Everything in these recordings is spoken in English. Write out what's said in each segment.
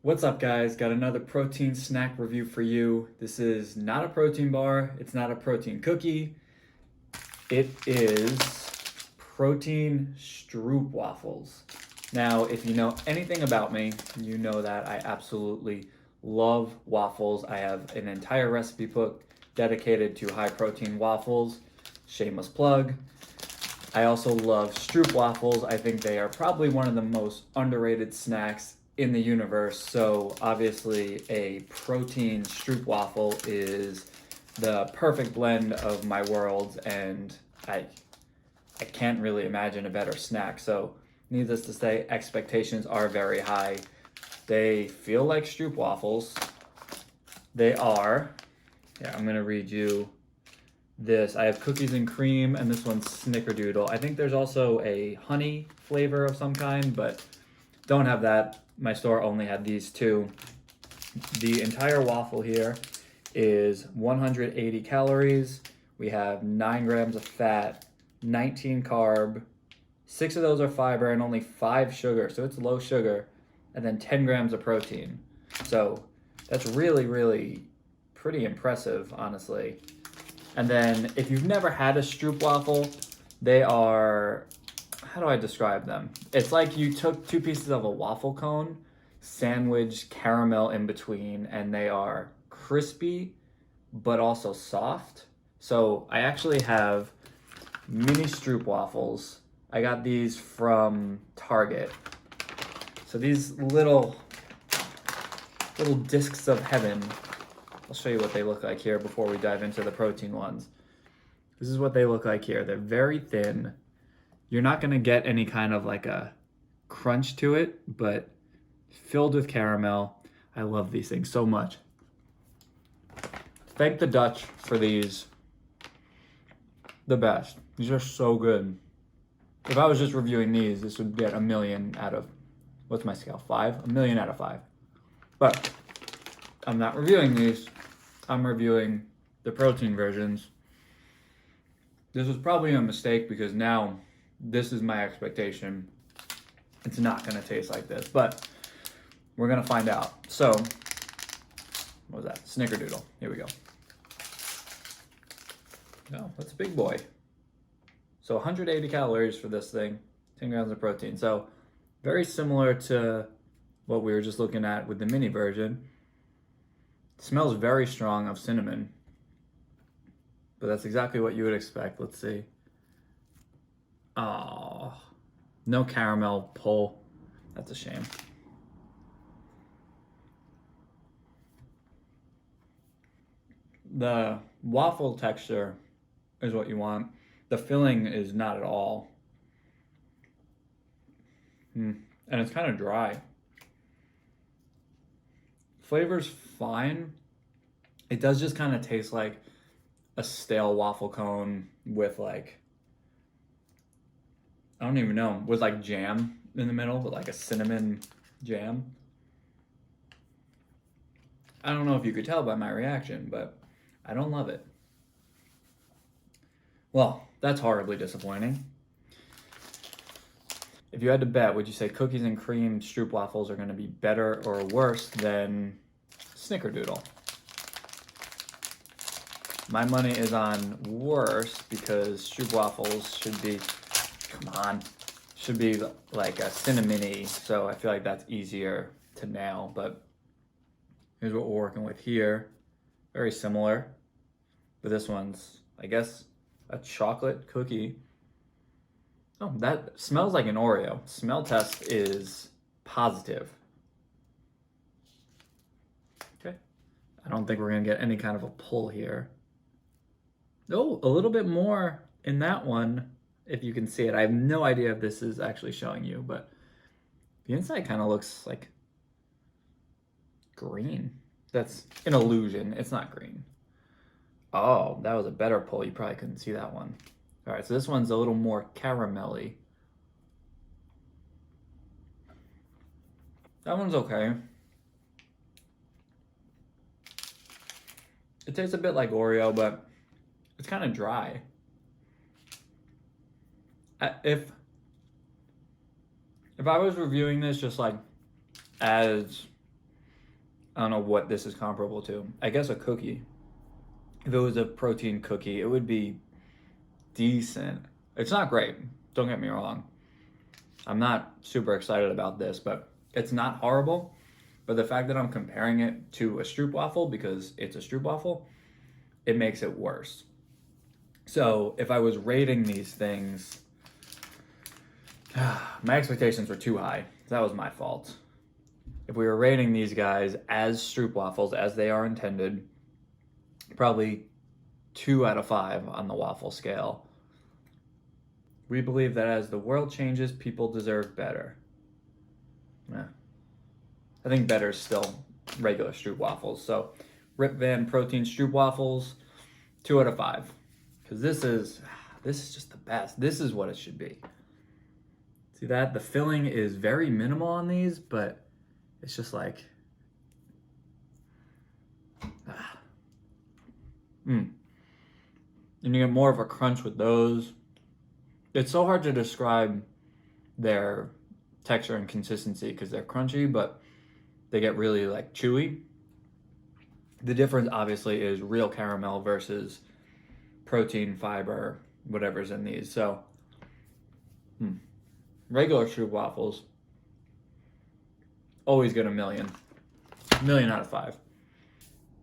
What's up, guys? Got another protein snack review for you. This is not a protein bar, it's not a protein cookie. It is protein Stroopwafels. Now, if you know anything about me, you know that I absolutely love waffles. I have an entire recipe book dedicated to high protein waffles. Shameless plug. I also love Stroopwafels. I think they are probably one of the most underrated snacks in the universe. So obviously a protein Stroopwafel is the perfect blend of my worlds, and I can't really imagine a better snack. So needless to say, expectations are very high. They feel like Stroopwafels. They are, yeah, I'm gonna read you this. I have cookies and cream, and this one's snickerdoodle. I think there's also a honey flavor of some kind, but don't have that. My store only had these two. The entire waffle here is 180 calories. We have 9 grams of fat, 19 carb, 6 of those are fiber, and only 5 sugar, so it's low sugar, and then 10 grams of protein. So that's really, really pretty impressive, honestly. And then if you've never had a Stroopwafel, they are, how do I describe them? It's like you took 2 pieces of a waffle cone, sandwiched caramel in between, and they are crispy, but also soft. So I actually have mini Stroopwafels. I got these from Target. So these little discs of heaven. I'll show you what they look like here before we dive into the protein ones. This is what they look like here. They're very thin. You're not gonna get any kind of like a crunch to it, but filled with caramel. I love these things so much. Thank the Dutch for these. The best. These are so good. If I was just reviewing these, this would get a million out of, what's my scale, 5? A million out of 5. But I'm not reviewing these. I'm reviewing the protein versions. This was probably a mistake because now this is my expectation. It's not gonna taste like this, but we're gonna find out. So, what was that? Snickerdoodle. Here we go. No, that's a big boy. So 180 calories for this thing, 10 grams of protein. So very similar to what we were just looking at with the mini version. It smells very strong of cinnamon, but that's exactly what you would expect. Let's see. Oh, no caramel pull. That's a shame. The waffle texture is what you want. The filling is not at all. And it's kind of dry. Flavor's fine. It does just kind of taste like a stale waffle cone with like, I don't even know, with like jam in the middle, but like a cinnamon jam. I don't know if you could tell by my reaction, but I don't love it. Well, that's horribly disappointing. If you had to bet, would you say cookies and cream Stroopwafels are going to be better or worse than Snickerdoodle? My money is on worse because Stroopwafels should be, come on, should be like a cinnamon-y, so I feel like that's easier to nail, but here's what we're working with here. Very similar, but this one's, I guess, a chocolate cookie. Oh, that smells like an Oreo. Smell test is positive. Okay. I don't think we're gonna get any kind of a pull here. Oh, a little bit more in that one, if you can see it. I have no idea if this is actually showing you, but the inside kind of looks like green. That's an illusion. It's not green. Oh, that was a better pull. You probably couldn't see that one. All right, so this one's a little more caramelly. That one's okay. It tastes a bit like Oreo, but it's kind of dry. If I was reviewing this just like as I don't know what this is comparable to. I guess a cookie. If it was a protein cookie, it would be decent. It's not great. Don't get me wrong. I'm not super excited about this, but it's not horrible. But the fact that I'm comparing it to a Stroopwafel, because it's a Stroopwafel, it makes it worse. So if I was rating these things, my expectations were too high. That was my fault. If we were rating these guys as Stroopwafels, as they are intended, probably 2 out of 5 on the waffle scale. We believe that as the world changes, people deserve better. I think better is still regular Stroopwafels. So Rip Van Protein Stroopwafels, 2 out of 5. Because this is just the best. This is what it should be. See that? The filling is very minimal on these, but it's just like... And you get more of a crunch with those. It's so hard to describe their texture and consistency because they're crunchy, but they get really like chewy. The difference obviously is real caramel versus protein, fiber, whatever's in these. So regular Stroopwafels always get a million out of 5.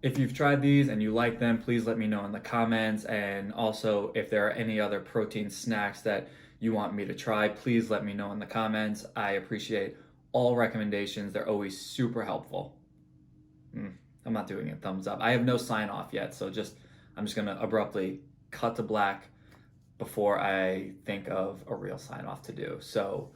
If you've tried these and you like them, please let me know in the comments. And also, if there are any other protein snacks that you want me to try, please let me know in the comments. I appreciate all recommendations. They're always super helpful. I'm not doing a thumbs up. I have no sign off yet, so I'm just gonna abruptly cut to black before I think of a real sign off to do. So